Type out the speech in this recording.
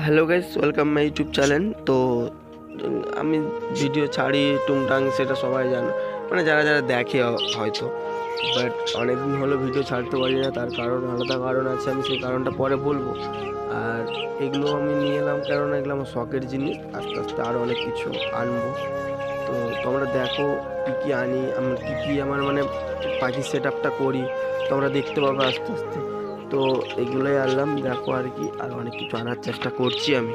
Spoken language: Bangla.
Hello guys, welcome my YouTube channel. তো আমি ভিডিও ছাড়ি টুংটাং, সেটা সবাই জানো, মানে যারা যারা দেখে হয়তো। বাট অনেকদিন হলো ভিডিও ছাড়তে পারি না, তার কারণ আলাদা কারণ আছে, আমি সেই কারণটা পরে বলবো। আর এগুলো আমি নিয়ে এলাম কারণ এগুলো আমার শখের জিনিস, আস্তে আস্তে আরও অনেক কিছু আনবো। তো তোমরা দেখো কী কী আনি, আমার কী কী আমার মানে পাখির সেট আপটা করি, তোমরা দেখতে পাবে আস্তে আস্তে। তো এগুলোই আনলাম, দেখো আর কি, আর অনেক কিছু আনার চেষ্টা করছি আমি।